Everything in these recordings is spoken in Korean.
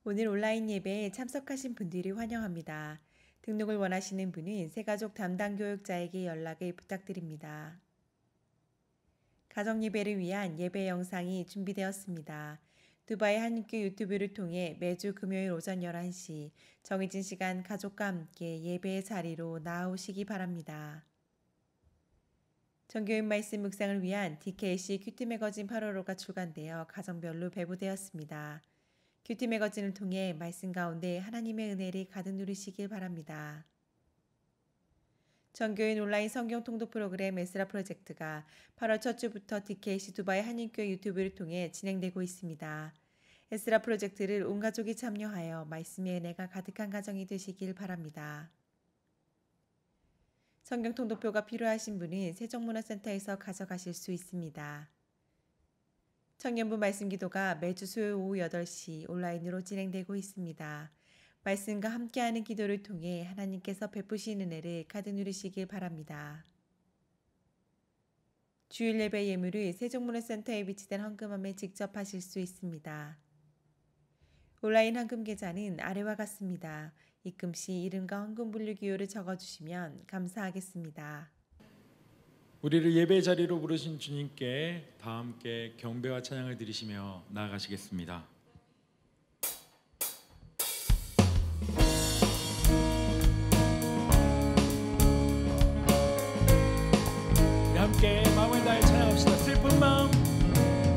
오늘 온라인 예배에 참석하신 분들이 환영합니다. 등록을 원하시는 분은 새가족 담당 교육자에게 연락을 부탁드립니다. 가정 예배를 위한 예배 영상이 준비되었습니다. 두바이 한인교 유튜브를 통해 매주 금요일 오전 11시 정해진 시간 가족과 함께 예배의 자리로 나아오시기 바랍니다. 정교인 말씀 묵상을 위한 DKC 큐티 매거진 8월호가 출간되어 가정별로 배부되었습니다. 큐티 매거진을 통해 말씀 가운데 하나님의 은혜를 가득 누리시길 바랍니다. 정교인 온라인 성경 통독 프로그램 에스라 프로젝트가 8월 첫 주부터 DKC 두바이 한인교회 유튜브를 통해 진행되고 있습니다. 에스라 프로젝트를 온 가족이 참여하여 말씀의 은혜가 가득한 가정이 되시길 바랍니다. 성경 통독표가 필요하신 분은 세종문화센터에서 가져가실 수 있습니다. 청년부 말씀기도가 매주 수요일 오후 8시 온라인으로 진행되고 있습니다. 말씀과 함께하는 기도를 통해 하나님께서 베푸신 은혜를 가득 누리시길 바랍니다. 주일 예배 예물을 세종문화센터에 위치된 헌금함에 직접 하실 수 있습니다. 온라인 헌금 계좌는 아래와 같습니다. 입금 시 이름과 헌금 분류 기호를 적어주시면 감사하겠습니다. 우리를 예배 자리로 부르신 주님께 다 함께 경배와 찬양을 드리시며 나아가시겠습니다. 우리 함께 마음을 다해 찬양합시다.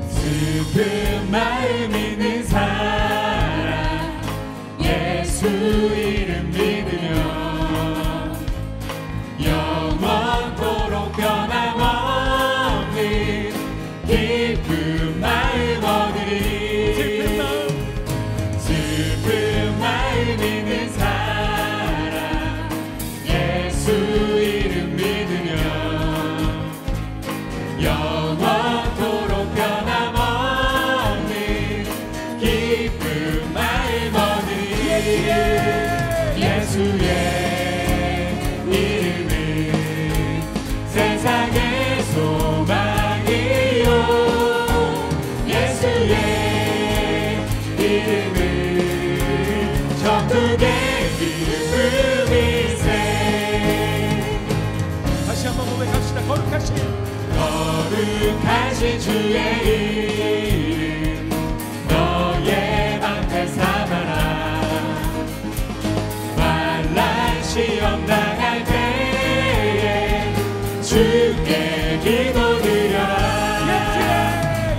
슬픈 마음 있는 사람 예수 이름 믿으며 영원토록 변함없는 기쁜 마음 얻으리. 슬픈 마음 있는 사람 예수 이름 믿으며 영원토록 변함없는 기쁜 마음 얻으리. 예수의 세상의 소망이요 예수의 이름을 천국의 기쁨일세. 다시 한번 고백합시다. 거룩하신 주의 이름 너의 방패 삼아라. 환난 시험 당할 때에 주께 기도드려라.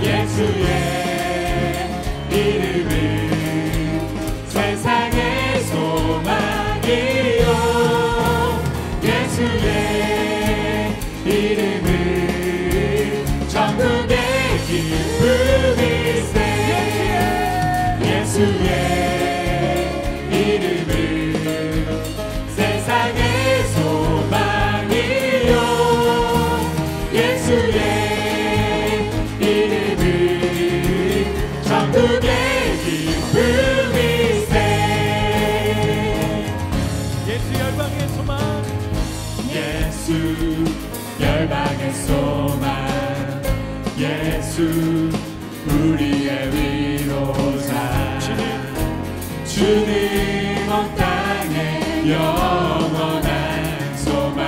예수의 이름은 세상의 소망이요 예수의 이름은 천국의 기쁨일세. 예수의 이름은 세상의 소망이요 예수의 이름은 천국의 기쁨일세. 예수 열방의 소망 예수 열방의 소망 예수 우리의 위로자 주님 온 땅에 영원한 소망.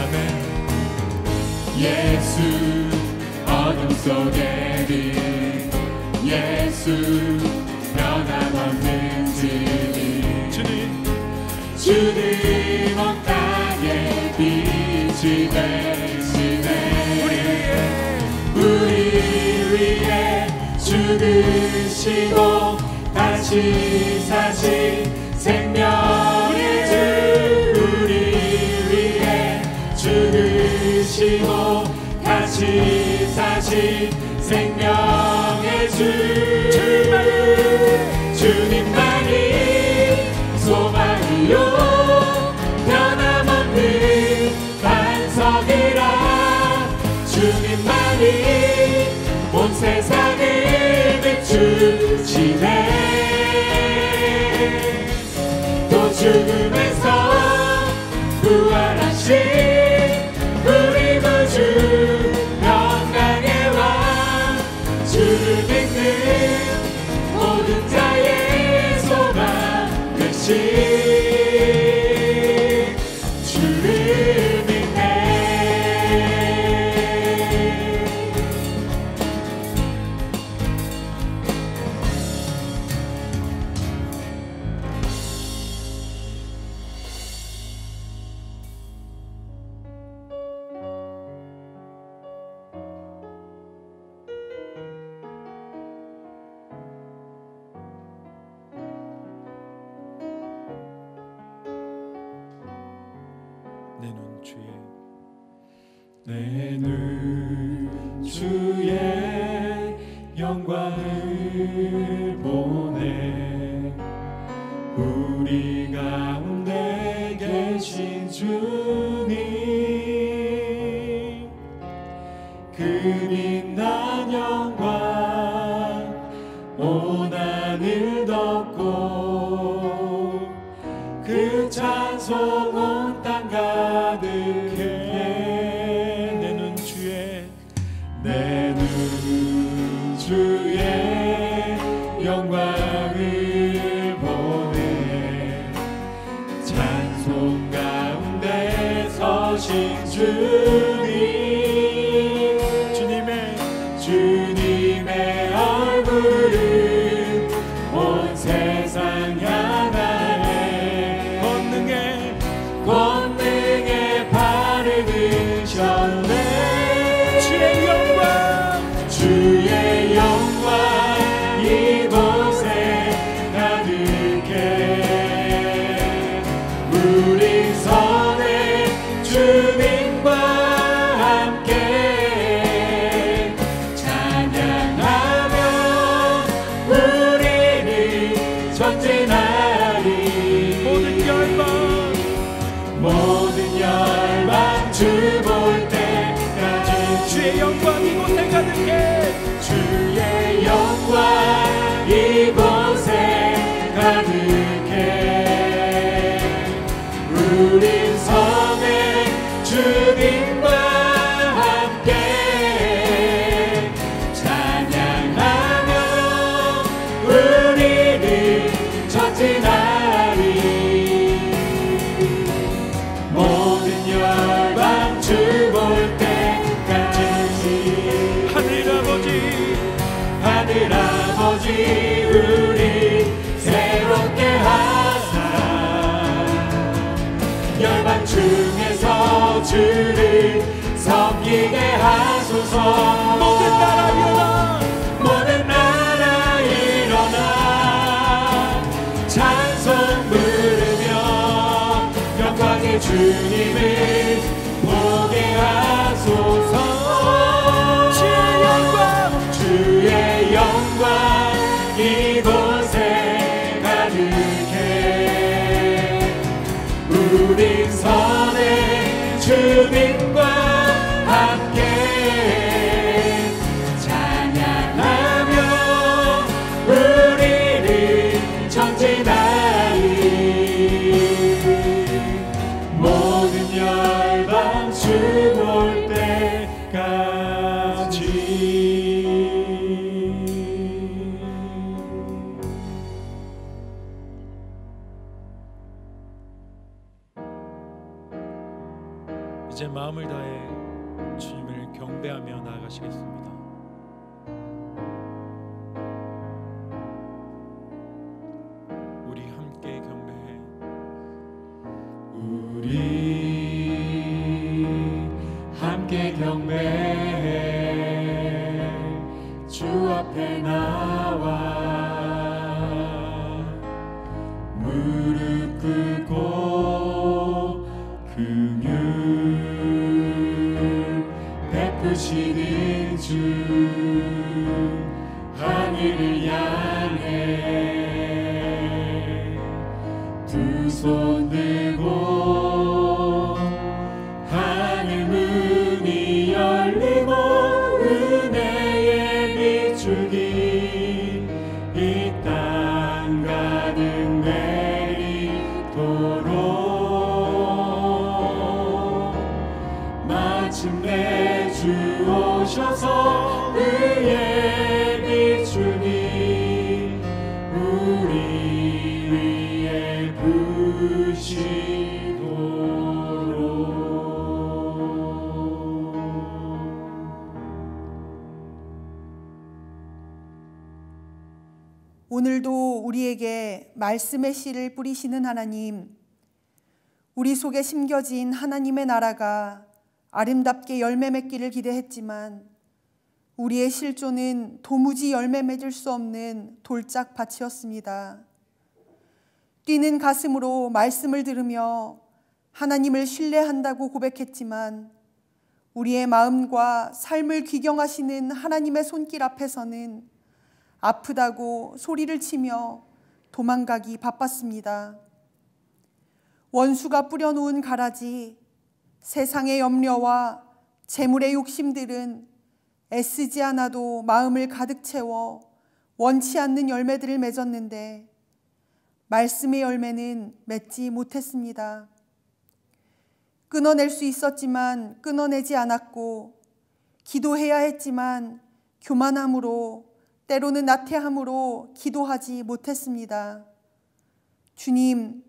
아멘. 예수 어둠 속의 빛 예수 변함없는 주님 온 땅에 빛이 되시네. 우리 위해 죽으시고 다시 사신 생명의 주. 우리 위해 죽으시고 다시 사신 생명의 주. 주님만이 소망이요 변함없는 반석이라. 주님만이 온 세상을 비추시네. 또 죽음에서 부활하신 우리 구주 평강의 왕 주를 믿는 모든 자의 주의 내 눈 주의 영광을 보네. 우리 가운데 계신 주님, 그 빛난 영광 온 하늘 덮고 그 찬송 온 땅 가득해. 내 눈 주의 영광을 보네. 찬송 가운데 서신 주님의 얼굴은 온 세상 향하네. 권능의 발을 드셨네. 주의 영광 이곳에 가득해. 우리 선에 주님과 함께 찬양하며 우리는 전진하리. 모든 열방 주 볼 때까지 주의 영광 이곳에 가득해. 주의 영광 이곳에 가득해. 우리 성에 주님과 함께 찬양하며 우리는 전진하리. 모든 열방 주 볼 때까지 하늘 아버지 우리 새롭게 하사. 열방 중에서 주를 섬기게 하소서. 모든 나라 일어나 찬송 부르며 영광의 주님을 보게 하소서. 주의 영광 이곳에 가득해. 우리 선에 주님과 함께 찬양하며 우리는 전진하리. 모든 열방 주 볼 때까지. 이제 마음을 다해 주님을 경배하며 나아가시겠습니다. 우리 함께 경배해. 우리 함께 경배해. 주 앞에 나와 무릎 꿇고 긍휼 베푸시는 주 하늘을 향해 두 손 들고 하늘 문이 열리고 은혜의 비추기 이 땅 가득 내리도록 마침내 주 오셔서 의의 비추니 우리 위에 오늘도 우리에게 말씀의 씨를 뿌리시는 하나님, 우리 속에 심겨진 하나님의 나라가 아름답게 열매 맺기를 기대했지만 우리의 실존은 도무지 열매 맺을 수 없는 돌짝밭이었습니다. 뛰는 가슴으로 말씀을 들으며 하나님을 신뢰한다고 고백했지만 우리의 마음과 삶을 귀경하시는 하나님의 손길 앞에서는 아프다고 소리를 치며 도망가기 바빴습니다. 원수가 뿌려놓은 가라지, 세상의 염려와 재물의 욕심들은 애쓰지 않아도 마음을 가득 채워 원치 않는 열매들을 맺었는데 말씀의 열매는 맺지 못했습니다. 끊어낼 수 있었지만 끊어내지 않았고, 기도해야 했지만 교만함으로, 때로는 나태함으로 기도하지 못했습니다. 주님,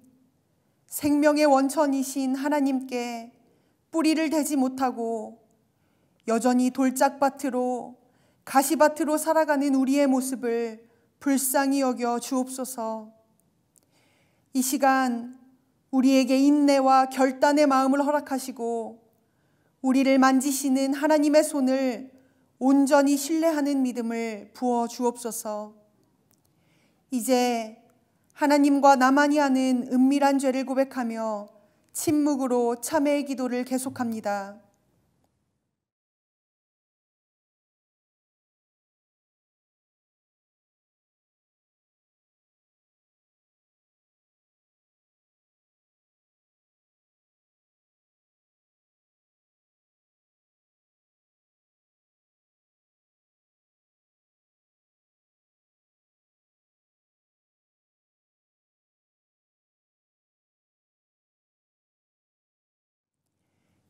생명의 원천이신 하나님께 뿌리를 대지 못하고 여전히 돌짝밭으로, 가시밭으로 살아가는 우리의 모습을 불쌍히 여겨 주옵소서. 이 시간 우리에게 인내와 결단의 마음을 허락하시고 우리를 만지시는 하나님의 손을 온전히 신뢰하는 믿음을 부어 주옵소서. 이제 하나님과 나만이 아는 은밀한 죄를 고백하며 침묵으로 참회의 기도를 계속합니다.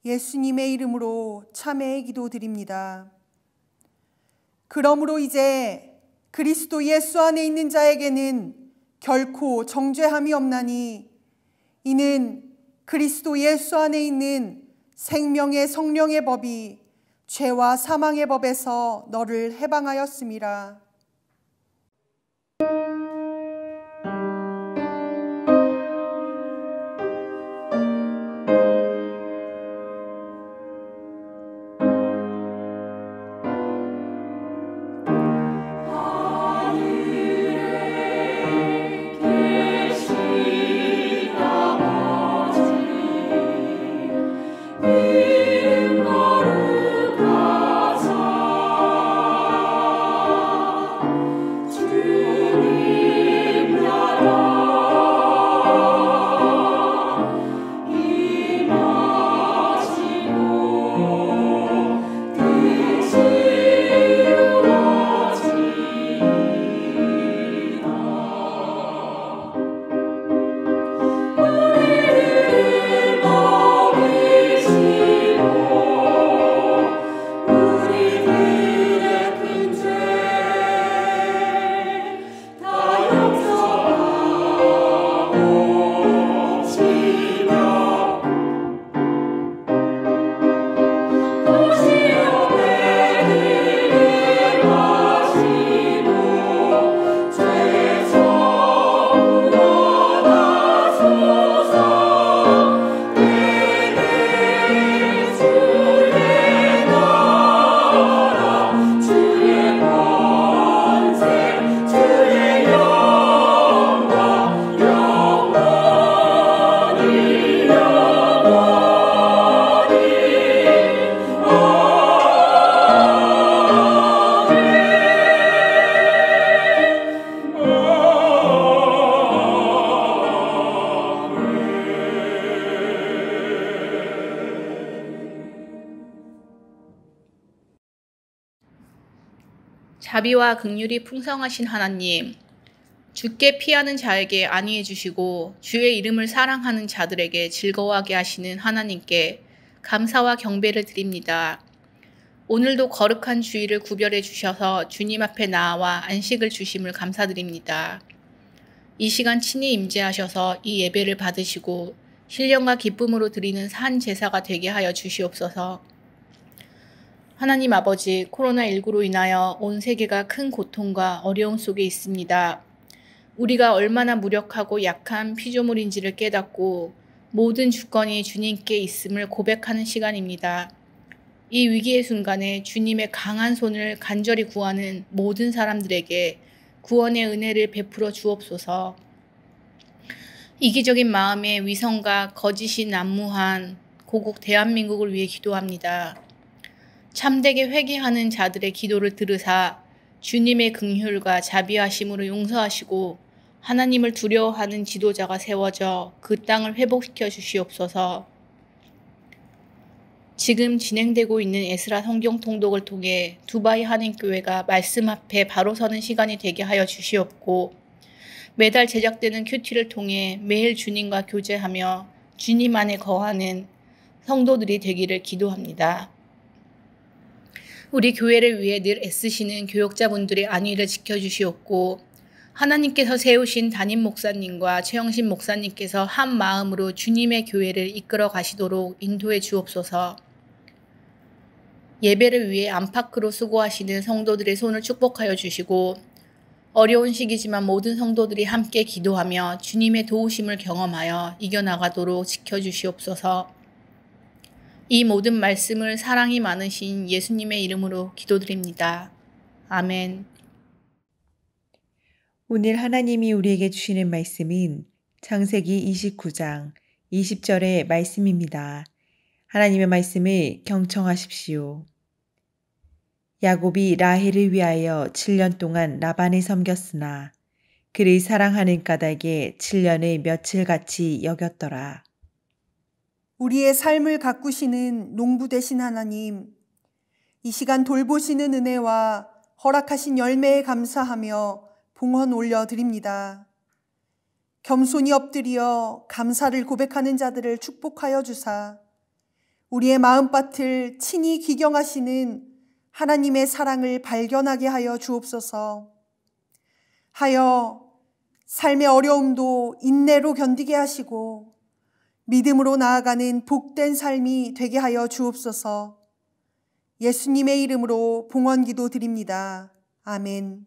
예수님의 이름으로 참회의 기도 드립니다. 그러므로 이제 그리스도 예수 안에 있는 자에게는 결코 정죄함이 없나니 이는 그리스도 예수 안에 있는 생명의 성령의 법이 죄와 사망의 법에서 너를 해방하였음이라. 자비와 긍휼이 풍성하신 하나님, 주께 피하는 자에게 안위해 주시고 주의 이름을 사랑하는 자들에게 즐거워하게 하시는 하나님께 감사와 경배를 드립니다. 오늘도 거룩한 주일을 구별해 주셔서 주님 앞에 나와 안식을 주심을 감사드립니다. 이 시간 친히 임재하셔서 이 예배를 받으시고 신령과 기쁨으로 드리는 산 제사가 되게 하여 주시옵소서. 하나님 아버지, 코로나19로 인하여 온 세계가 큰 고통과 어려움 속에 있습니다. 우리가 얼마나 무력하고 약한 피조물인지를 깨닫고 모든 주권이 주님께 있음을 고백하는 시간입니다. 이 위기의 순간에 주님의 강한 손을 간절히 구하는 모든 사람들에게 구원의 은혜를 베풀어 주옵소서. 이기적인 마음의 위선과 거짓이 난무한 고국 대한민국을 위해 기도합니다. 참되게 회개하는 자들의 기도를 들으사 주님의 긍휼과 자비하심으로 용서하시고 하나님을 두려워하는 지도자가 세워져 그 땅을 회복시켜 주시옵소서. 지금 진행되고 있는 에스라 성경 통독을 통해 두바이 한인교회가 말씀 앞에 바로 서는 시간이 되게 하여 주시옵고, 매달 제작되는 큐티를 통해 매일 주님과 교제하며 주님 안에 거하는 성도들이 되기를 기도합니다. 우리 교회를 위해 늘 애쓰시는 교역자분들의 안위를 지켜주시옵고, 하나님께서 세우신 담임 목사님과 최영신 목사님께서 한 마음으로 주님의 교회를 이끌어 가시도록 인도해 주옵소서. 예배를 위해 안팎으로 수고하시는 성도들의 손을 축복하여 주시고, 어려운 시기지만 모든 성도들이 함께 기도하며 주님의 도우심을 경험하여 이겨나가도록 지켜주시옵소서. 이 모든 말씀을 사랑이 많으신 예수님의 이름으로 기도드립니다. 아멘. 오늘 하나님이 우리에게 주시는 말씀은 창세기 29장 20절의 말씀입니다. 하나님의 말씀을 경청하십시오. 야곱이 라헬을 위하여 7년 동안 라반을 섬겼으나 그를 사랑하는 까닭에 7년을 며칠같이 여겼더라. 우리의 삶을 가꾸시는 농부 되신 하나님, 이 시간 돌보시는 은혜와 허락하신 열매에 감사하며 봉헌 올려드립니다. 겸손히 엎드려 감사를 고백하는 자들을 축복하여 주사 우리의 마음밭을 친히 기경하시는 하나님의 사랑을 발견하게 하여 주옵소서. 하여 삶의 어려움도 인내로 견디게 하시고 믿음으로 나아가는 복된 삶이 되게 하여 주옵소서. 예수님의 이름으로 봉헌기도 드립니다. 아멘.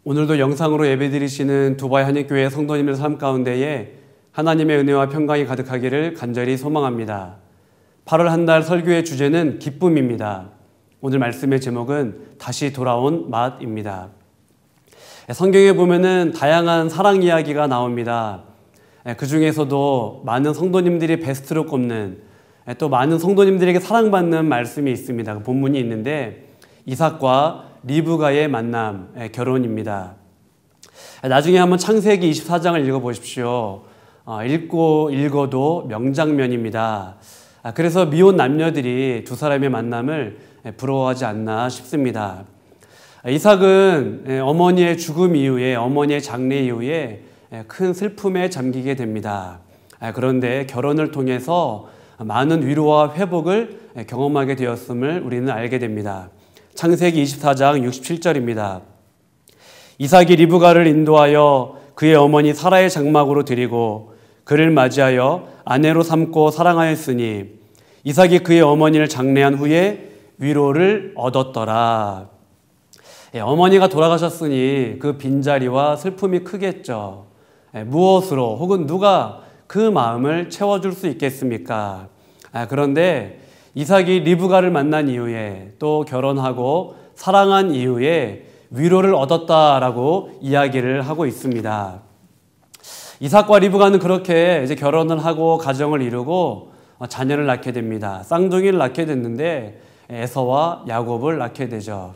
오늘도 영상으로 예배드리시는 두바이 한인교회 성도님들 삶 가운데에 하나님의 은혜와 평강이 가득하기를 간절히 소망합니다. 8월 한 달 설교의 주제는 기쁨입니다. 오늘 말씀의 제목은 다시 돌아온 맛입니다. 성경에 보면은 다양한 사랑 이야기가 나옵니다. 그 중에서도 많은 성도님들이 베스트로 꼽는, 또 많은 성도님들에게 사랑받는 말씀이 있습니다. 그 본문이 있는데 이삭과 리브가의 만남, 결혼입니다. 나중에 한번 창세기 24장을 읽어보십시오. 읽어도 명장면입니다. 그래서 미혼 남녀들이 두 사람의 만남을 부러워하지 않나 싶습니다. 이삭은 어머니의 죽음 이후에, 어머니의 장례 이후에 큰 슬픔에 잠기게 됩니다. 그런데 결혼을 통해서 많은 위로와 회복을 경험하게 되었음을 우리는 알게 됩니다. 창세기 24장 67절입니다. 이삭이 리브가를 인도하여 그의 어머니 사라의 장막으로 데리고 그를 맞이하여 아내로 삼고 사랑하였으니 이삭이 그의 어머니를 장례한 후에 위로를 얻었더라. 어머니가 돌아가셨으니 그 빈자리와 슬픔이 크겠죠. 무엇으로 혹은 누가 그 마음을 채워줄 수 있겠습니까? 그런데 이삭이 리브가를 만난 이후에 또 결혼하고 사랑한 이후에 위로를 얻었다라고 이야기를 하고 있습니다. 이삭과 리브가는 그렇게 이제 결혼을 하고 가정을 이루고 자녀를 낳게 됩니다. 쌍둥이를 낳게 됐는데 에서와 야곱을 낳게 되죠.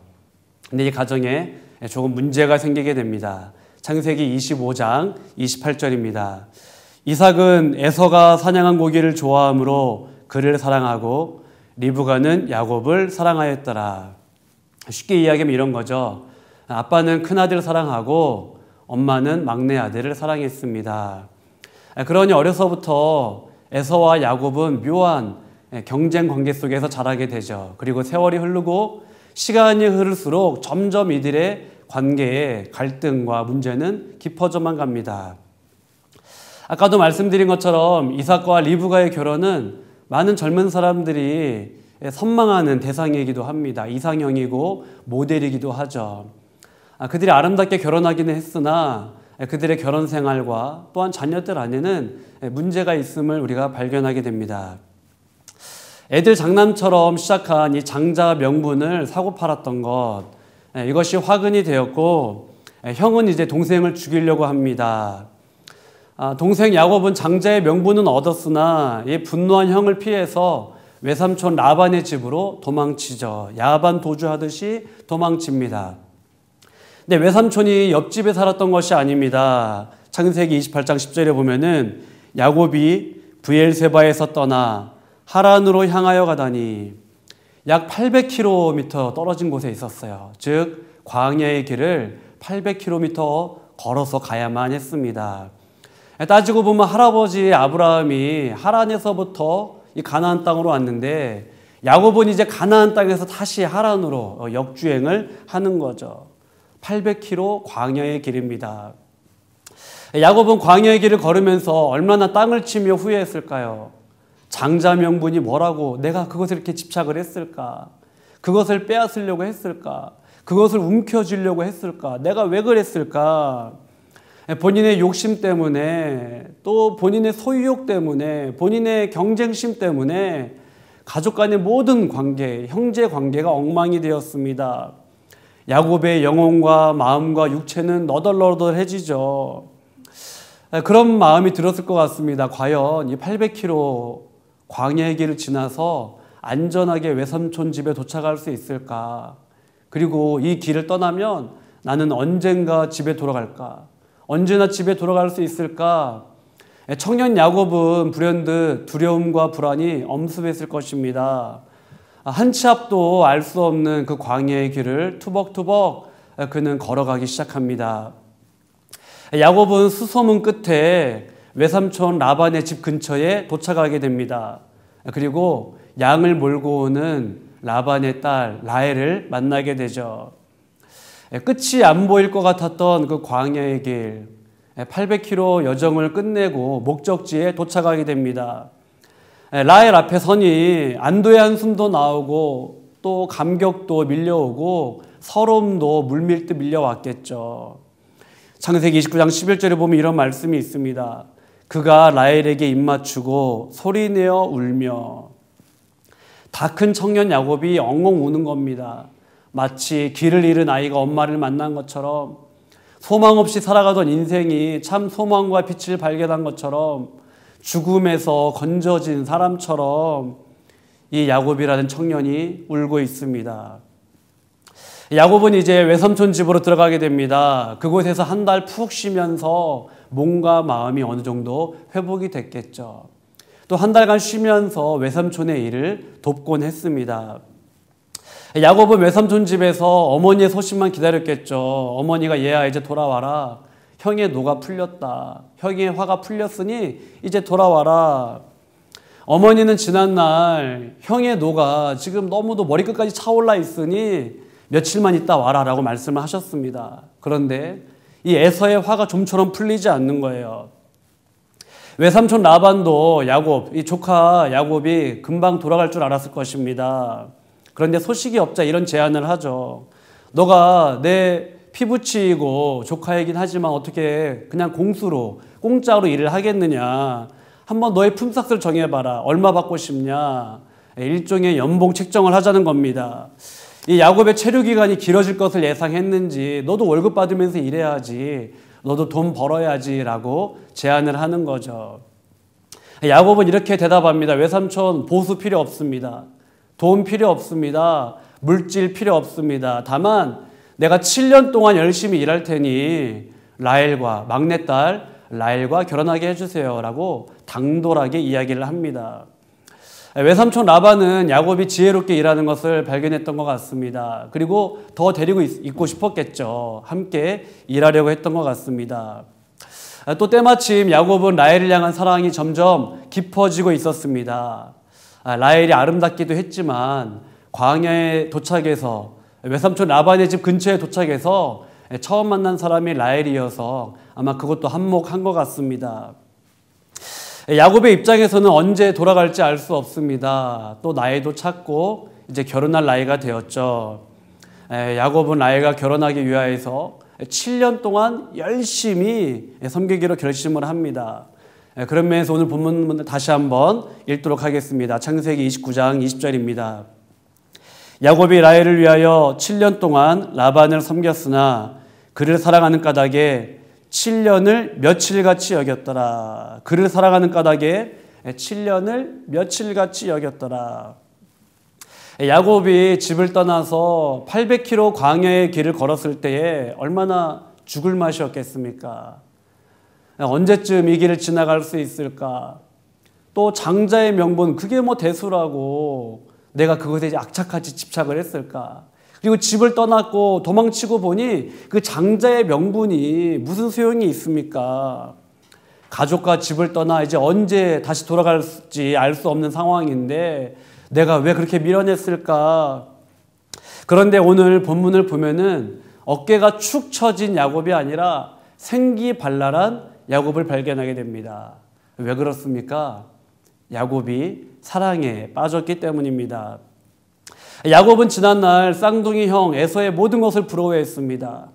근데 이 가정에 조금 문제가 생기게 됩니다. 창세기 25장 28절입니다. 이삭은 에서가 사냥한 고기를 좋아하므로 그를 사랑하고 리브가는 야곱을 사랑하였더라. 쉽게 이야기하면 이런 거죠. 아빠는 큰아들을 사랑하고 엄마는 막내 아들을 사랑했습니다. 그러니 어려서부터 에서와 야곱은 묘한 경쟁 관계 속에서 자라게 되죠. 그리고 세월이 흐르고 시간이 흐를수록 점점 이들의 관계에 갈등과 문제는 깊어져만 갑니다. 아까도 말씀드린 것처럼 이삭과 리브가의 결혼은 많은 젊은 사람들이 선망하는 대상이기도 합니다. 이상형이고 모델이기도 하죠. 그들이 아름답게 결혼하기는 했으나 그들의 결혼 생활과 또한 자녀들 안에는 문제가 있음을 우리가 발견하게 됩니다. 애들 장난처럼 시작한 이 장자 명분을 사고 팔았던 것, 이것이 화근이 되었고 형은 이제 동생을 죽이려고 합니다. 동생 야곱은 장자의 명분은 얻었으나 이 분노한 형을 피해서 외삼촌 라반의 집으로 도망치죠. 야반 도주하듯이 도망칩니다. 근데 외삼촌이 옆집에 살았던 것이 아닙니다. 창세기 28장 10절에 보면은 야곱이 브엘세바에서 떠나 하란으로 향하여 가다니 약 800km 떨어진 곳에 있었어요. 즉 광야의 길을 800km 걸어서 가야만 했습니다. 따지고 보면 할아버지 아브라함이 하란에서부터 이 가나안 땅으로 왔는데 야곱은 이제 가나안 땅에서 다시 하란으로 역주행을 하는 거죠. 800km 광야의 길입니다. 야곱은 광야의 길을 걸으면서 얼마나 땅을 치며 후회했을까요? 장자 명분이 뭐라고 내가 그것을 이렇게 집착을 했을까? 그것을 빼앗으려고 했을까? 그것을 움켜쥐려고 했을까? 내가 왜 그랬을까? 본인의 욕심 때문에 또 본인의 소유욕 때문에 본인의 경쟁심 때문에 가족 간의 모든 관계, 형제 관계가 엉망이 되었습니다. 야곱의 영혼과 마음과 육체는 너덜너덜해지죠. 그런 마음이 들었을 것 같습니다. 과연 이 800km 광야의 길을 지나서 안전하게 외삼촌 집에 도착할 수 있을까? 그리고 이 길을 떠나면 나는 언젠가 집에 돌아갈까? 언제나 집에 돌아갈 수 있을까? 청년 야곱은 불현듯 두려움과 불안이 엄습했을 것입니다. 한 치 앞도 알 수 없는 그 광야의 길을 투벅투벅 그는 걸어가기 시작합니다. 야곱은 수소문 끝에 외삼촌 라반의 집 근처에 도착하게 됩니다. 그리고 양을 몰고 오는 라반의 딸 라헬을 만나게 되죠. 끝이 안 보일 것 같았던 그 광야의 길, 800km 여정을 끝내고 목적지에 도착하게 됩니다. 라헬 앞에 서니 안도의 한숨도 나오고 또 감격도 밀려오고 서러움도 물밀듯 밀려왔겠죠. 창세기 29장 11절에 보면 이런 말씀이 있습니다. 그가 라헬에게 입맞추고 소리내어 울며. 다 큰 청년 야곱이 엉엉 우는 겁니다. 마치 길을 잃은 아이가 엄마를 만난 것처럼, 소망 없이 살아가던 인생이 참 소망과 빛을 발견한 것처럼, 죽음에서 건져진 사람처럼 이 야곱이라는 청년이 울고 있습니다. 야곱은 이제 외삼촌 집으로 들어가게 됩니다. 그곳에서 한 달 푹 쉬면서 몸과 마음이 어느 정도 회복이 됐겠죠. 또 한 달간 쉬면서 외삼촌의 일을 돕곤 했습니다. 야곱은 외삼촌 집에서 어머니의 소식만 기다렸겠죠. 어머니가 얘야 이제 돌아와라. 형의 노가 풀렸다. 형의 화가 풀렸으니 이제 돌아와라. 어머니는 지난날 형의 노가 지금 너무도 머리끝까지 차올라 있으니 며칠만 있다 와라 라고 말씀을 하셨습니다. 그런데 이 에서의 화가 좀처럼 풀리지 않는 거예요. 외삼촌 라반도 야곱, 이 조카 야곱이 금방 돌아갈 줄 알았을 것입니다. 그런데 소식이 없자 이런 제안을 하죠. 너가 내 피부치이고 조카이긴 하지만 어떻게 그냥 공수로 공짜로 일을 하겠느냐. 한번 너의 품삯을 정해봐라. 얼마 받고 싶냐. 일종의 연봉 책정을 하자는 겁니다. 이 야곱의 체류 기간이 길어질 것을 예상했는지 너도 월급 받으면서 일해야지. 너도 돈 벌어야지 라고 제안을 하는 거죠. 야곱은 이렇게 대답합니다. 외삼촌 보수 필요 없습니다. 돈 필요 없습니다. 물질 필요 없습니다. 다만 내가 7년 동안 열심히 일할 테니 라헬과 막내딸 라헬과 결혼하게 해주세요 라고 당돌하게 이야기를 합니다. 외삼촌 라반은 야곱이 지혜롭게 일하는 것을 발견했던 것 같습니다. 그리고 더 데리고 있고 싶었겠죠. 함께 일하려고 했던 것 같습니다. 또 때마침 야곱은 라헬을 향한 사랑이 점점 깊어지고 있었습니다. 라헬이 아름답기도 했지만 광야에 도착해서 외삼촌 라반의 집 근처에 도착해서 처음 만난 사람이 라헬이어서 아마 그것도 한몫한 것 같습니다. 야곱의 입장에서는 언제 돌아갈지 알 수 없습니다. 또 나이도 찼고 이제 결혼할 나이가 되었죠. 야곱은 라헬과 결혼하기 위하여서 7년 동안 열심히 섬기기로 결심을 합니다. 그런 면에서 오늘 본문 다시 한번 읽도록 하겠습니다. 창세기 29장 20절입니다. 야곱이 라헬을 위하여 7년 동안 라반을 섬겼으나 그를 사랑하는 까닭에 7년을 며칠같이 여겼더라. 그를 사랑하는 까닭에 7년을 며칠같이 여겼더라. 야곱이 집을 떠나서 800km 광야의 길을 걸었을 때에 얼마나 죽을 맛이었겠습니까? 언제쯤 이 길을 지나갈 수 있을까? 또 장자의 명분, 그게 뭐 대수라고 내가 그것에 악착같이 집착을 했을까? 그리고 집을 떠났고 도망치고 보니 그 장자의 명분이 무슨 소용이 있습니까? 가족과 집을 떠나 이제 언제 다시 돌아갈지 알 수 없는 상황인데 내가 왜 그렇게 밀어냈을까? 그런데 오늘 본문을 보면은 어깨가 축 처진 야곱이 아니라 생기발랄한 야곱을 발견하게 됩니다. 왜 그렇습니까? 야곱이 사랑에 빠졌기 때문입니다. 야곱은 지난날 쌍둥이 형 에서의 모든 것을 부러워했습니다.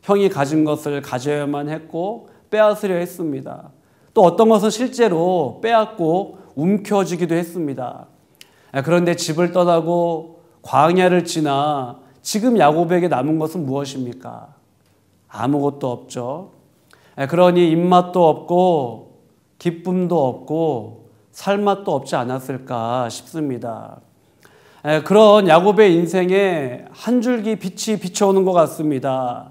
형이 가진 것을 가져야만 했고 빼앗으려 했습니다. 또 어떤 것은 실제로 빼앗고 움켜쥐기도 했습니다. 그런데 집을 떠나고 광야를 지나 지금 야곱에게 남은 것은 무엇입니까? 아무것도 없죠. 그러니 입맛도 없고 기쁨도 없고 살맛도 없지 않았을까 싶습니다. 그런 야곱의 인생에 한 줄기 빛이 비춰오는 것 같습니다.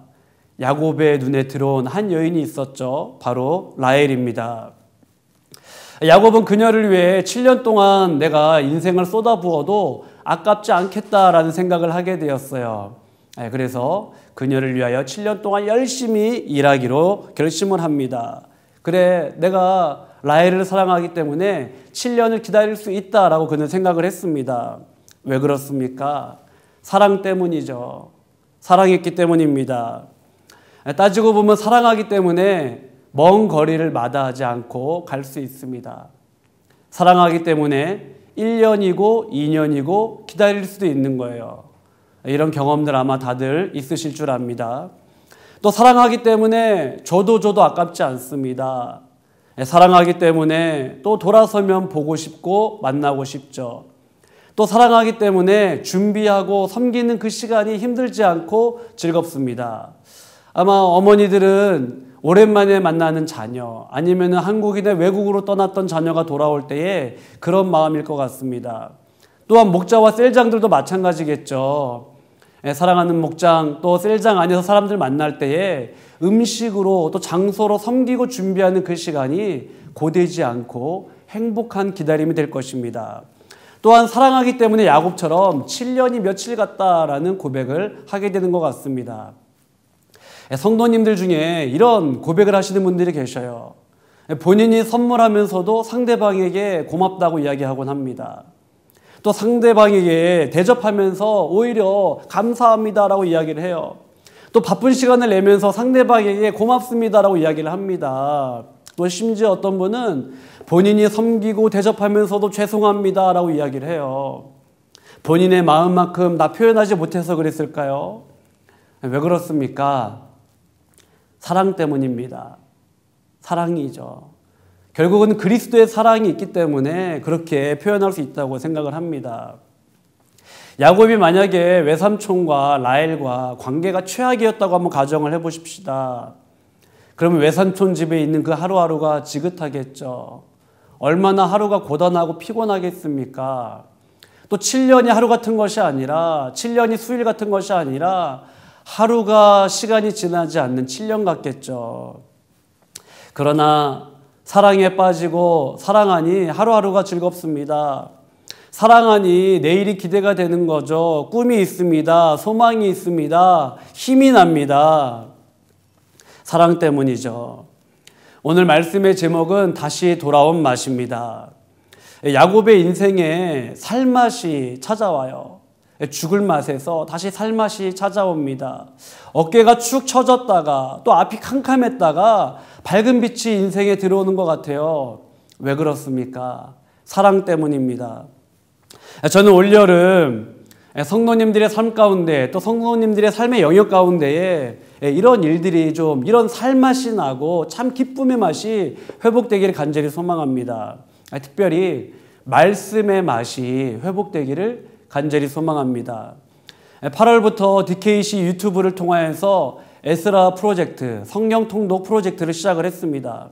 야곱의 눈에 들어온 한 여인이 있었죠. 바로 라헬입니다. 야곱은 그녀를 위해 7년 동안 내가 인생을 쏟아부어도 아깝지 않겠다라는 생각을 하게 되었어요. 그래서 그녀를 위하여 7년 동안 열심히 일하기로 결심을 합니다. 그래, 내가 라헬을 사랑하기 때문에 7년을 기다릴 수 있다라고 그는 생각을 했습니다. 왜 그렇습니까? 사랑 때문이죠. 사랑했기 때문입니다. 따지고 보면 사랑하기 때문에 먼 거리를 마다하지 않고 갈 수 있습니다. 사랑하기 때문에 1년이고 2년이고 기다릴 수도 있는 거예요. 이런 경험들 아마 다들 있으실 줄 압니다. 또 사랑하기 때문에 줘도 아깝지 않습니다. 사랑하기 때문에 또 돌아서면 보고 싶고 만나고 싶죠. 또 사랑하기 때문에 준비하고 섬기는 그 시간이 힘들지 않고 즐겁습니다. 아마 어머니들은 오랜만에 만나는 자녀 아니면 한국이나 외국으로 떠났던 자녀가 돌아올 때에 그런 마음일 것 같습니다. 또한 목자와 셀장들도 마찬가지겠죠. 사랑하는 목장 또 셀장 안에서 사람들 만날 때에 음식으로 또 장소로 섬기고 준비하는 그 시간이 고되지 않고 행복한 기다림이 될 것입니다. 또한 사랑하기 때문에 야곱처럼 7년이 며칠 같다라는 고백을 하게 되는 것 같습니다. 성도님들 중에 이런 고백을 하시는 분들이 계셔요. 본인이 선물하면서도 상대방에게 고맙다고 이야기하곤 합니다. 또 상대방에게 대접하면서 오히려 감사합니다라고 이야기를 해요. 또 바쁜 시간을 내면서 상대방에게 고맙습니다라고 이야기를 합니다. 또 심지어 어떤 분은 본인이 섬기고 대접하면서도 죄송합니다라고 이야기를 해요. 본인의 마음만큼 나 표현하지 못해서 그랬을까요? 왜 그렇습니까? 사랑 때문입니다. 사랑이죠. 결국은 그리스도의 사랑이 있기 때문에 그렇게 표현할 수 있다고 생각을 합니다. 야곱이 만약에 외삼촌과 라헬과 관계가 최악이었다고 한번 가정을 해보십시다. 그러면 외삼촌 집에 있는 그 하루하루가 지긋하겠죠. 얼마나 하루가 고단하고 피곤하겠습니까? 또 7년이 하루 같은 것이 아니라 7년이 수일 같은 것이 아니라 하루가 시간이 지나지 않는 7년 같겠죠. 그러나 사랑에 빠지고 사랑하니 하루하루가 즐겁습니다. 사랑하니 내일이 기대가 되는 거죠. 꿈이 있습니다. 소망이 있습니다. 힘이 납니다. 사랑 때문이죠. 오늘 말씀의 제목은 다시 돌아온 맛입니다. 야곱의 인생에 살맛이 찾아와요. 죽을 맛에서 다시 살맛이 찾아옵니다. 어깨가 축 처졌다가 또 앞이 캄캄했다가 밝은 빛이 인생에 들어오는 것 같아요. 왜 그렇습니까? 사랑 때문입니다. 저는 올여름 성도님들의 삶 가운데 또 성도님들의 삶의 영역 가운데에 이런 일들이 좀 이런 살맛이 나고 참 기쁨의 맛이 회복되기를 간절히 소망합니다. 특별히 말씀의 맛이 회복되기를 간절히 소망합니다. 8월부터 DKC 유튜브를 통하여서 에스라 프로젝트, 성경 통독 프로젝트를 시작을 했습니다.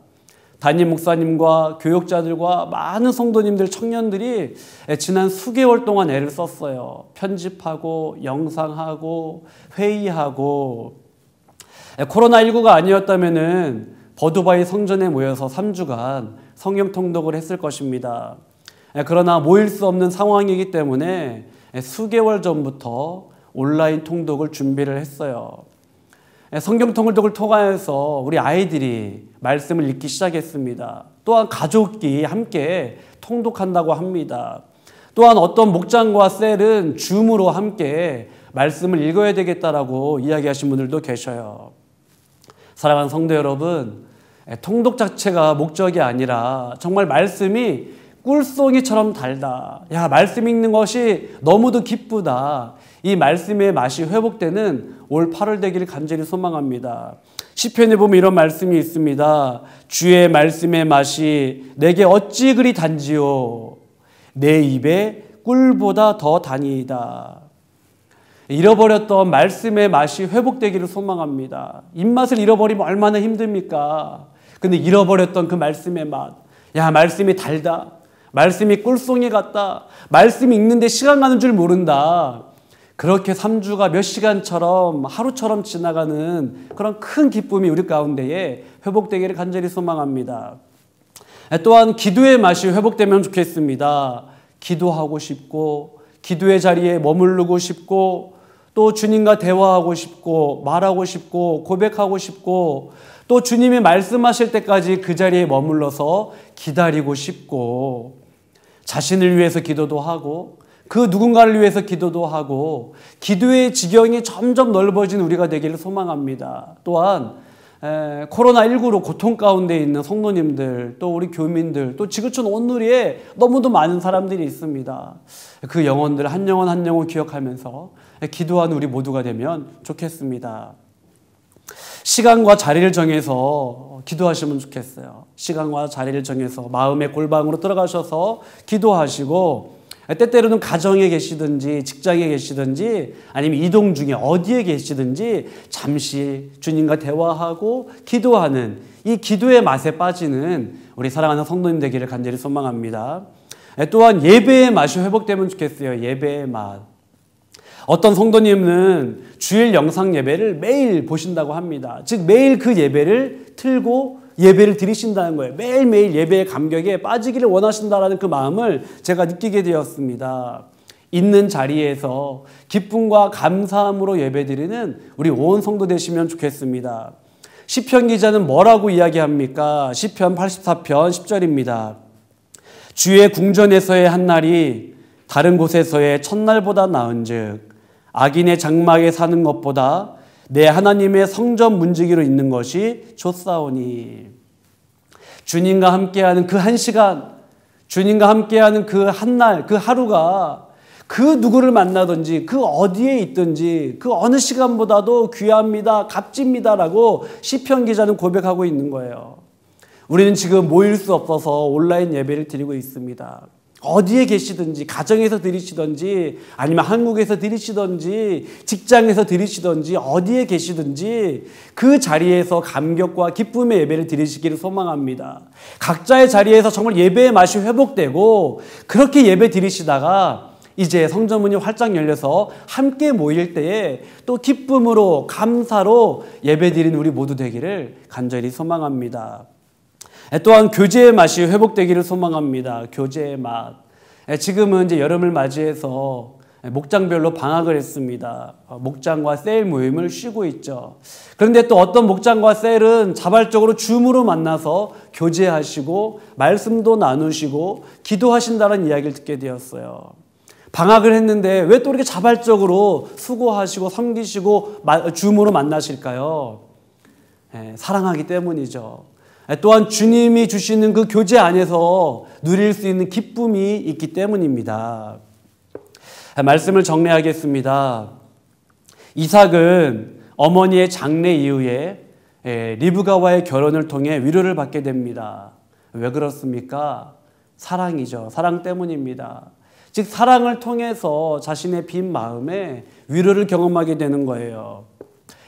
담임 목사님과 교육자들과 많은 성도님들, 청년들이 지난 수개월 동안 애를 썼어요. 편집하고 영상하고 회의하고. 코로나19가 아니었다면은 버두바이 성전에 모여서 3주간 성경 통독을 했을 것입니다. 그러나 모일 수 없는 상황이기 때문에 수개월 전부터 온라인 통독을 준비를 했어요. 성경 통독을 통하여서 우리 아이들이 말씀을 읽기 시작했습니다. 또한 가족이 함께 통독한다고 합니다. 또한 어떤 목장과 셀은 줌으로 함께 말씀을 읽어야 되겠다라고 이야기하신 분들도 계셔요. 사랑하는 성도 여러분, 통독 자체가 목적이 아니라 정말 말씀이 꿀송이처럼 달다. 야, 말씀 읽는 것이 너무도 기쁘다. 이 말씀의 맛이 회복되는 올 8월 되기를 간절히 소망합니다. 시편에 보면 이런 말씀이 있습니다. 주의 말씀의 맛이 내게 어찌 그리 단지요. 내 입에 꿀보다 더 다니이다. 잃어버렸던 말씀의 맛이 회복되기를 소망합니다. 입맛을 잃어버리면 얼마나 힘듭니까? 근데 잃어버렸던 그 말씀의 맛. 야, 말씀이 달다. 말씀이 꿀송이 같다. 말씀 읽는데 시간 가는 줄 모른다. 그렇게 3주가 몇 시간처럼 하루처럼 지나가는 그런 큰 기쁨이 우리 가운데에 회복되기를 간절히 소망합니다. 또한 기도의 맛이 회복되면 좋겠습니다. 기도하고 싶고 기도의 자리에 머무르고 싶고 또 주님과 대화하고 싶고 말하고 싶고 고백하고 싶고 또 주님이 말씀하실 때까지 그 자리에 머물러서 기다리고 싶고 자신을 위해서 기도도 하고 그 누군가를 위해서 기도도 하고 기도의 지경이 점점 넓어진 우리가 되기를 소망합니다. 또한 코로나19로 고통 가운데 있는 성도님들, 또 우리 교민들, 또 지구촌 온누리에 너무도 많은 사람들이 있습니다. 그 영혼들 한 영혼 한 영혼 기억하면서 기도하는 우리 모두가 되면 좋겠습니다. 시간과 자리를 정해서 기도하시면 좋겠어요. 시간과 자리를 정해서 마음의 골방으로 들어가셔서 기도하시고, 때때로는 가정에 계시든지 직장에 계시든지 아니면 이동 중에 어디에 계시든지 잠시 주님과 대화하고 기도하는 이 기도의 맛에 빠지는 우리 사랑하는 성도님 되기를 간절히 소망합니다. 또한 예배의 맛이 회복되면 좋겠어요. 예배의 맛. 어떤 성도님은 주일 영상 예배를 매일 보신다고 합니다. 즉 매일 그 예배를 틀고 예배를 드리신다는 거예요. 매일매일 예배의 감격에 빠지기를 원하신다는 그 마음을 제가 느끼게 되었습니다. 있는 자리에서 기쁨과 감사함으로 예배드리는 우리 온 성도 되시면 좋겠습니다. 시편 기자는 뭐라고 이야기합니까? 시편 84편 10절입니다. 주의 궁전에서의 한 날이 다른 곳에서의 첫날보다 나은즉 악인의 장막에 사는 것보다 내 하나님의 성전 문지기로 있는 것이 좋사오니. 주님과 함께하는 그 한 시간, 주님과 함께하는 그 한 날, 그 하루가 그 누구를 만나든지 그 어디에 있든지 그 어느 시간보다도 귀합니다, 값집니다라고 시편 기자는 고백하고 있는 거예요. 우리는 지금 모일 수 없어서 온라인 예배를 드리고 있습니다. 어디에 계시든지, 가정에서 드리시든지 아니면 한국에서 드리시든지 직장에서 드리시든지 어디에 계시든지 그 자리에서 감격과 기쁨의 예배를 드리시기를 소망합니다. 각자의 자리에서 정말 예배의 맛이 회복되고 그렇게 예배 드리시다가 이제 성전문이 활짝 열려서 함께 모일 때에 또 기쁨으로 감사로 예배 드리는 우리 모두 되기를 간절히 소망합니다. 또한 교제의 맛이 회복되기를 소망합니다. 교제의 맛. 지금은 이제 여름을 맞이해서 목장별로 방학을 했습니다. 목장과 셀 모임을 쉬고 있죠. 그런데 또 어떤 목장과 셀은 자발적으로 줌으로 만나서 교제하시고 말씀도 나누시고 기도하신다는 이야기를 듣게 되었어요. 방학을 했는데 왜 또 이렇게 자발적으로 수고하시고 섬기시고 줌으로 만나실까요? 사랑하기 때문이죠. 또한 주님이 주시는 그 교제 안에서 누릴 수 있는 기쁨이 있기 때문입니다. 말씀을 정리하겠습니다. 이삭은 어머니의 장례 이후에 리브가와의 결혼을 통해 위로를 받게 됩니다. 왜 그렇습니까? 사랑이죠. 사랑 때문입니다. 즉 사랑을 통해서 자신의 빈 마음에 위로를 경험하게 되는 거예요.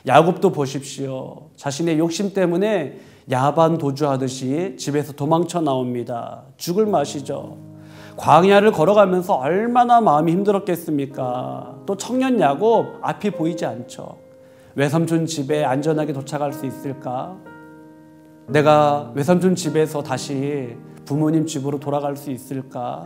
야곱도 보십시오. 자신의 욕심 때문에 야반 도주하듯이 집에서 도망쳐 나옵니다. 죽을 맛이죠. 광야를 걸어가면서 얼마나 마음이 힘들었겠습니까? 또 청년 야곱 앞이 보이지 않죠. 외삼촌 집에 안전하게 도착할 수 있을까? 내가 외삼촌 집에서 다시 부모님 집으로 돌아갈 수 있을까?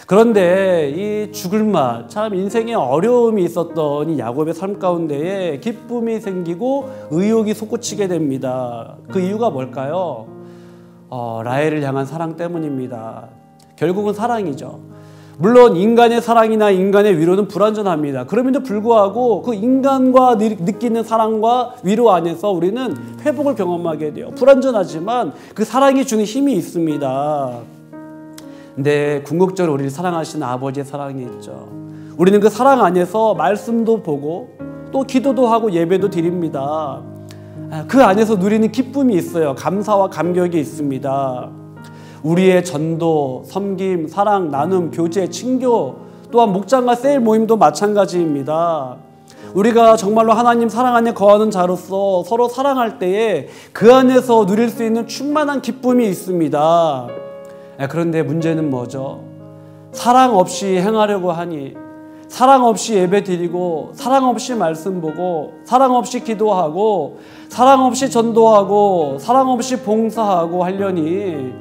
그런데 이 죽을 맛, 참 인생에 어려움이 있었던 이 야곱의 삶 가운데에 기쁨이 생기고 의욕이 솟구치게 됩니다. 그 이유가 뭘까요? 라헬을 향한 사랑 때문입니다. 결국은 사랑이죠. 물론 인간의 사랑이나 인간의 위로는 불완전합니다. 그럼에도 불구하고 그 인간과 느끼는 사랑과 위로 안에서 우리는 회복을 경험하게 돼요. 불완전하지만 그 사랑이 주는 힘이 있습니다. 근데 궁극적으로 우리를 사랑하시는 아버지의 사랑이 있죠. 우리는 그 사랑 안에서 말씀도 보고 또 기도도 하고 예배도 드립니다. 그 안에서 누리는 기쁨이 있어요. 감사와 감격이 있습니다. 우리의 전도, 섬김, 사랑, 나눔, 교제, 친교, 또한 목장과 셀 모임도 마찬가지입니다. 우리가 정말로 하나님 사랑 안에 거하는 자로서 서로 사랑할 때에 그 안에서 누릴 수 있는 충만한 기쁨이 있습니다. 그런데 문제는 뭐죠? 사랑 없이 행하려고 하니, 사랑 없이 예배 드리고, 사랑 없이 말씀 보고, 사랑 없이 기도하고, 사랑 없이 전도하고, 사랑 없이 봉사하고 하려니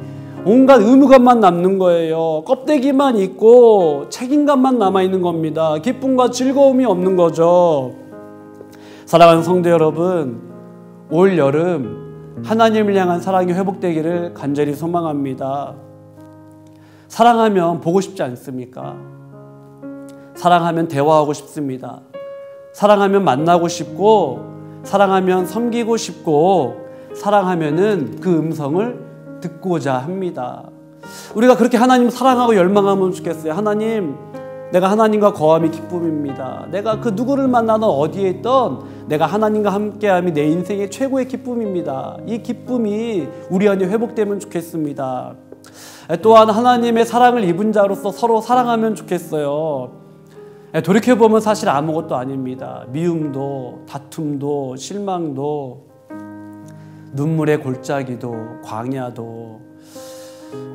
온갖 의무감만 남는 거예요. 껍데기만 있고 책임감만 남아있는 겁니다. 기쁨과 즐거움이 없는 거죠. 사랑하는 성도 여러분, 올 여름 하나님을 향한 사랑이 회복되기를 간절히 소망합니다. 사랑하면 보고 싶지 않습니까? 사랑하면 대화하고 싶습니다. 사랑하면 만나고 싶고, 사랑하면 섬기고 싶고 사랑하면은 그 음성을 듣고자 합니다. 우리가 그렇게 하나님 사랑하고 열망하면 좋겠어요. 하나님, 내가 하나님과 거함이 기쁨입니다. 내가 그 누구를 만나든 어디에 있든 내가 하나님과 함께함이 내 인생의 최고의 기쁨입니다. 이 기쁨이 우리 안에 회복되면 좋겠습니다. 또한 하나님의 사랑을 입은 자로서 서로 사랑하면 좋겠어요. 돌이켜보면 사실 아무것도 아닙니다. 미움도, 다툼도, 실망도, 눈물의 골짜기도, 광야도,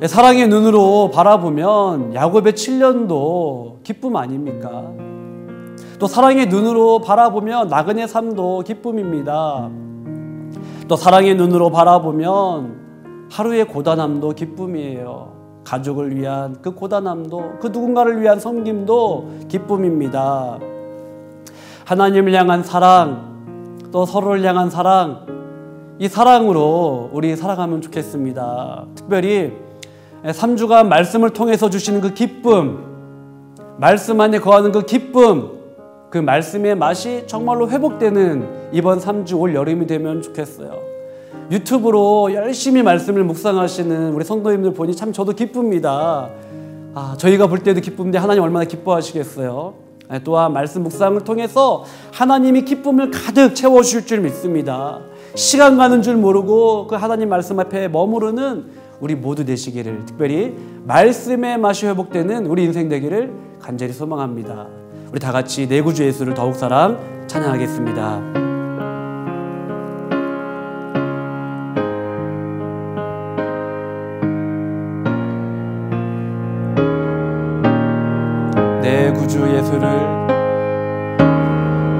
사랑의 눈으로 바라보면 야곱의 7년도 기쁨 아닙니까? 또 사랑의 눈으로 바라보면 나그네 삶도 기쁨입니다. 또 사랑의 눈으로 바라보면 하루의 고단함도 기쁨이에요. 가족을 위한 그 고단함도, 그 누군가를 위한 섬김도 기쁨입니다. 하나님을 향한 사랑, 또 서로를 향한 사랑, 이 사랑으로 우리 살아가면 좋겠습니다. 특별히 3주간 말씀을 통해서 주시는 그 기쁨, 말씀 안에 거하는 그 기쁨, 그 말씀의 맛이 정말로 회복되는 이번 3주 올 여름이 되면 좋겠어요. 유튜브로 열심히 말씀을 묵상하시는 우리 성도님들 보니 참 저도 기쁩니다. 저희가 볼 때도 기쁜데 하나님 얼마나 기뻐하시겠어요. 또한 말씀 묵상을 통해서 하나님이 기쁨을 가득 채워주실 줄 믿습니다. 시간 가는 줄 모르고 그 하나님 말씀 앞에 머무르는 우리 모두 되시기를, 특별히 말씀의 맛이 회복되는 우리 인생 되기를 간절히 소망합니다. 우리 다 같이 내 구주 예수를 더욱 사랑 찬양하겠습니다. 내 구주 예수를,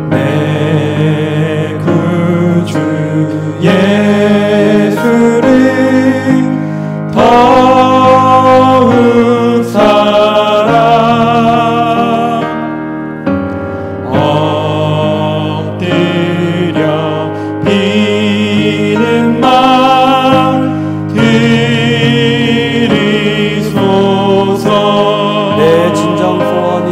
내 구주 예수를 더욱 사랑 엎드려 비는 말 들으소서. 내 진정 소원이,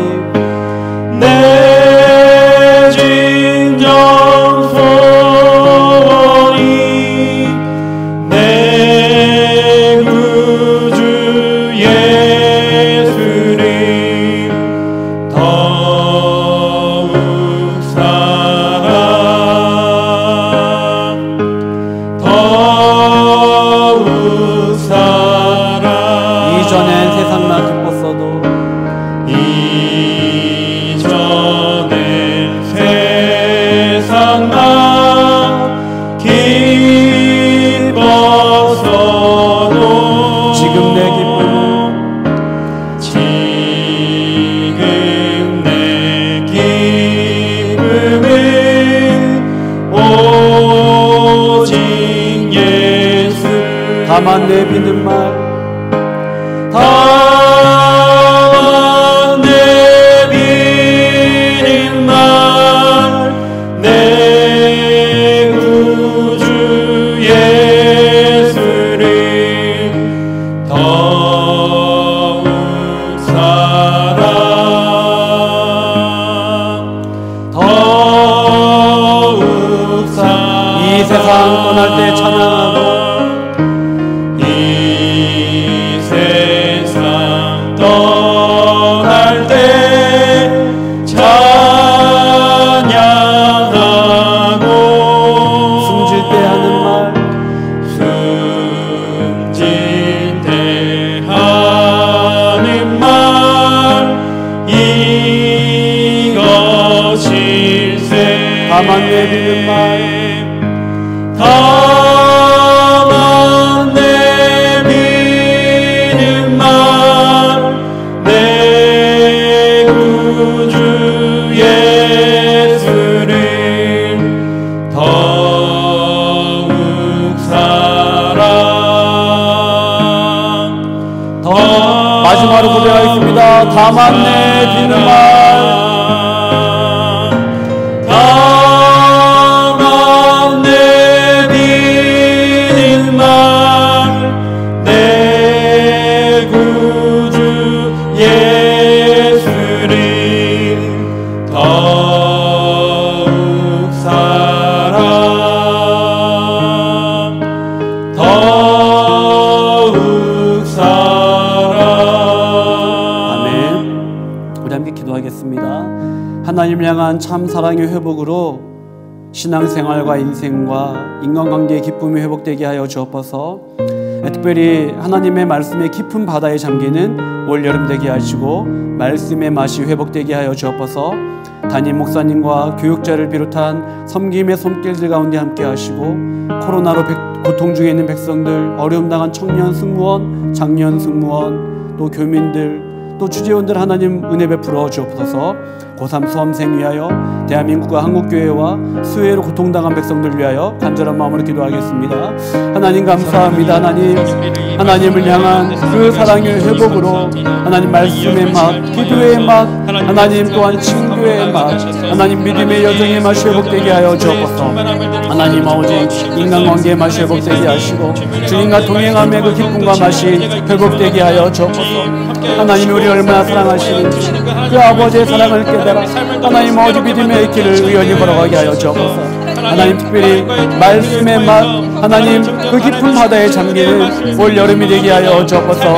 내 진정 소원이 내 구주 예수를 더욱 사랑, 더욱 사랑. 이전엔 세상만 기뻤어도 이전엔 세상만 기뻤어도 지금 내 기쁨은, 지금 내 기쁨은 오직 예수. 다만 내 믿는 말, 다만 내 믿는 말, 내 구주 예수를 더욱 사랑, 더욱 사랑. 이 세상 떠날 때 찬양하고 이 세상 떠날 때 찬양하고 숨질 때 하는 말, 숨질 때 하는 말, 이것일세. 다만 내 믿는 말, 다만 내 믿는 말, 내 구주 예수를 더욱 사랑, 마지막으로 고백하겠습니다. 다만 내 믿는 말, 다만 내 믿는 말, 내 구주 예수를 더욱 사랑, 하나님을 향한 참 사랑의 회복으로 신앙생활과 인생과 인간관계의 기쁨이 회복되게 하여 주옵소서. 특별히 하나님의 말씀의 깊은 바다에 잠기는 올여름 되게 하시고 말씀의 맛이 회복되게 하여 주옵소서. 담임 목사님과 교육자를 비롯한 섬김의 손길들 가운데 함께 하시고 코로나로 고통 중에 있는 백성들, 어려움 당한 청년 승무원, 장년 승무원, 또 교민들, 또 주재원들 하나님 은혜 베풀어 주옵소서. 고3 수험생 위하여 대한민국과 한국교회와 수혜로 고통당한 백성들 위하여 간절한 마음으로 기도하겠습니다. 하나님 감사합니다. 하나님을 향한 그 사랑의 회복으로 하나님 말씀의 맛, 기도의 맛, 하나님 또한 친교의 맛, 하나님 믿음의 여정의 맛이 회복되게 하여 주옵소서. 하나님 아버지 인간관계의 맛이 회복되게 하시고 주님과 동행함의 그 기쁨과 맛이 회복되게 하여 주옵소서. 하나님이 우리 얼마나 사랑하시는지 그 아버지의 사랑을 깨달아 하나님 아버지 믿음의 길을 의연히 걸어가게 하여 주옵소서. 하나님 특별히 말씀의 맛, 하나님 그 깊은 바다에 잠기는 올 여름이 되게 하여 주옵소서.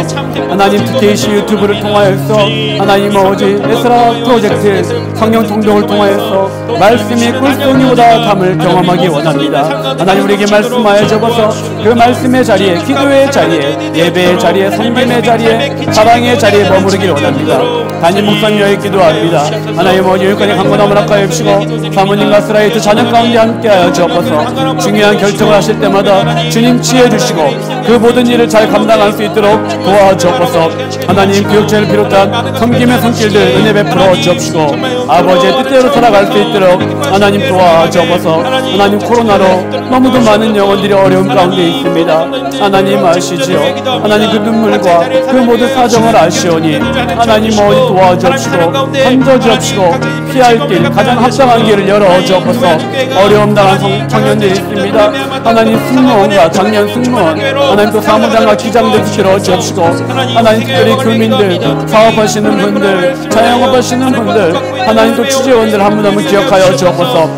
하나님 특히 이 유튜브를 통하여서 하나님 아버지 에스라 프로젝트 성령 통독을 통하여서 말씀이 꿀송이보다 담을 경험하기 원합니다. 하나님 우리에게 말씀하여 주옵소서. 그 말씀의 자리에, 기도의 자리에, 예배의 자리에, 섬김의 자리에, 사랑의 자리에 머무르기를 원합니다. 담임 목사님을 기도합니다. 하나님 아버지 여기까지 강건함을 아까워 주시고 사모님과 스라이트 자녀 가운데 함께하여 주옵소서. 중요한 결정을 하실 때마다 주님 지혜 주시고 그 모든 일을 잘 감당할 수 있도록 도와주옵소서. 하나님 교육자를 비롯한 섬김의 손길들 은혜 베풀어 주옵시고 아버지의 뜻대로 살아갈 수 있도록 하나님 도와주옵소서. 하나님 코로나로 너무도 많은 영혼들이 어려움 가운데 있습니다. 하나님 아시지요. 하나님 그 눈물과 그 모든 사정을 아시오니 하나님 어디 도와주옵시고 건져주옵시고 피할 길 가장 합당한 길을 열어주옵소서. 어려움 당한 청년들이 있습니다. 하나님 승무원과 장년 승무원, 하나님 또 사무장과 기장들 들어주옵시고 하나님 특별히 교민들, 사업하시는 분들, 자영업하시는 분들, 하나님 또 취재원들 한 분 한 분 기억하여 주옵소서.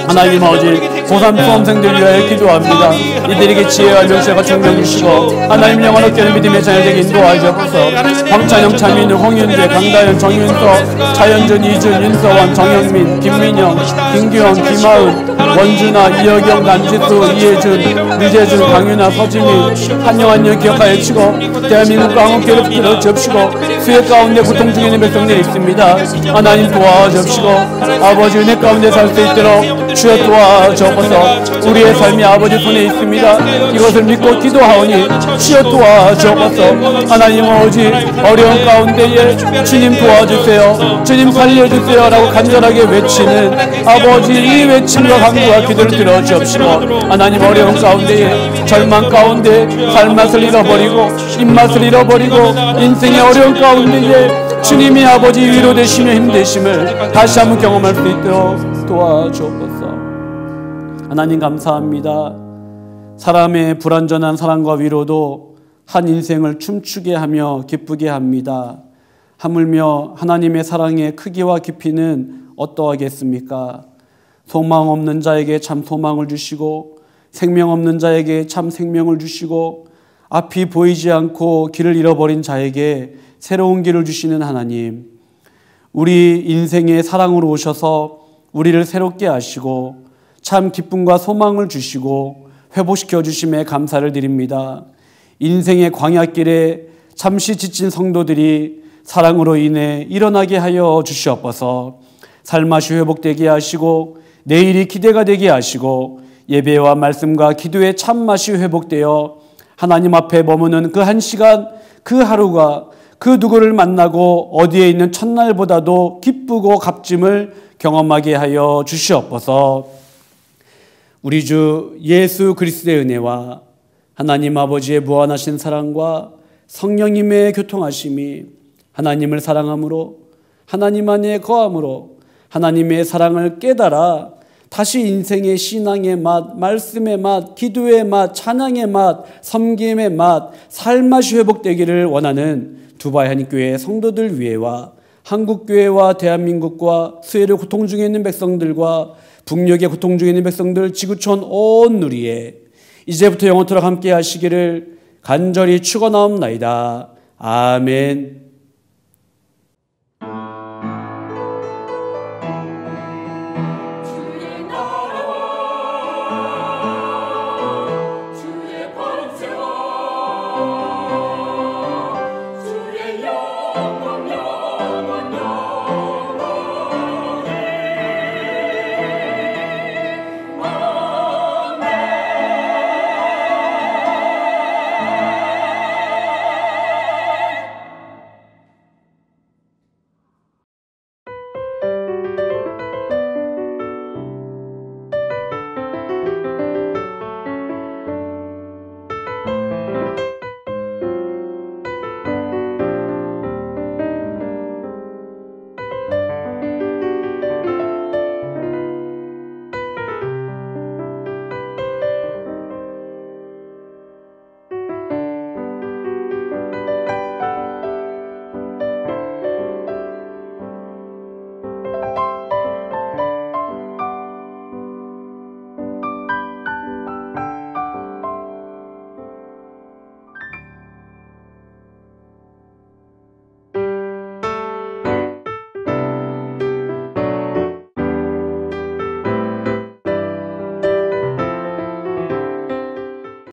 하나님 아버지 고3 수험생들 위하여 기도합니다. 이들에게 지혜와 명철과 청명 주시고 하나님 영원 얻게 믿음의 자녀 되게 인도하여 주옵소서. 황찬영, 차민우, 홍윤재, 강다현, 정윤서, 차현준, 이준, 윤서원, 정영민, 김민영, 김규영, 김하은, 원준아, 이혁영, 남지수, 이혜준, 유재준, 강윤아, 서지민, 한영 기억하여 주시고 대한민국 한국교회를 붙들어 주옵시고 수혜 가운데 고통 중에 있는 백성들이 있습니다. 하나님 도와주옵시고 아버지 은혜 가운데 살 수 있도록 주여 도와주옵소서. 우리의 삶이 아버지 손에 있습니다. 이것을 믿고 기도하오니 주여 도와주옵소서. 하나님 아버지 어려운 가운데에 주님 도와주세요, 주님 살려주세요 라고 간절하게 외치는 아버지 이 외침과 간구와 기도를 들어주옵시고 하나님 어려운 가운데에 절망 가운데 살맛을 잃어버리고 입맛을 잃어버리고 인생의 어려운 가운데에 주님이 아버지 위로 되시며 힘 되심을 다시 한번 경험할 수 있도록 도와주옵소서. 하나님 감사합니다. 사람의 불완전한 사랑과 위로도 한 인생을 춤추게 하며 기쁘게 합니다. 하물며 하나님의 사랑의 크기와 깊이는 어떠하겠습니까? 소망 없는 자에게 참 소망을 주시고 생명 없는 자에게 참 생명을 주시고 앞이 보이지 않고 길을 잃어버린 자에게 새로운 길을 주시는 하나님, 우리 인생의 사랑으로 오셔서 우리를 새롭게 하시고 참 기쁨과 소망을 주시고 회복시켜 주심에 감사를 드립니다. 인생의 광야길에 잠시 지친 성도들이 사랑으로 인해 일어나게 하여 주시옵소서. 삶맛이 회복되게 하시고 내일이 기대가 되게 하시고 예배와 말씀과 기도의 참맛이 회복되어 하나님 앞에 머무는 그 한 시간, 그 하루가 그 누구를 만나고 어디에 있는 첫날보다도 기쁘고 값짐을 경험하게 하여 주시옵소서. 우리 주 예수 그리스도의 은혜와 하나님 아버지의 무한하신 사랑과 성령님의 교통하심이 하나님을 사랑함으로 하나님 안에 거함으로 하나님의 사랑을 깨달아 다시 인생의 신앙의 맛, 말씀의 맛, 기도의 맛, 찬양의 맛, 섬김의 맛, 살맛이 회복되기를 원하는 두바이 한인교회 성도들 위해와 한국교회와 대한민국과 수혜를 고통 중에 있는 백성들과 북녘에 고통 중에 있는 백성들, 지구촌 온 누리에 이제부터 영원토록 함께 하시기를 간절히 축원하옵나이다. 아멘.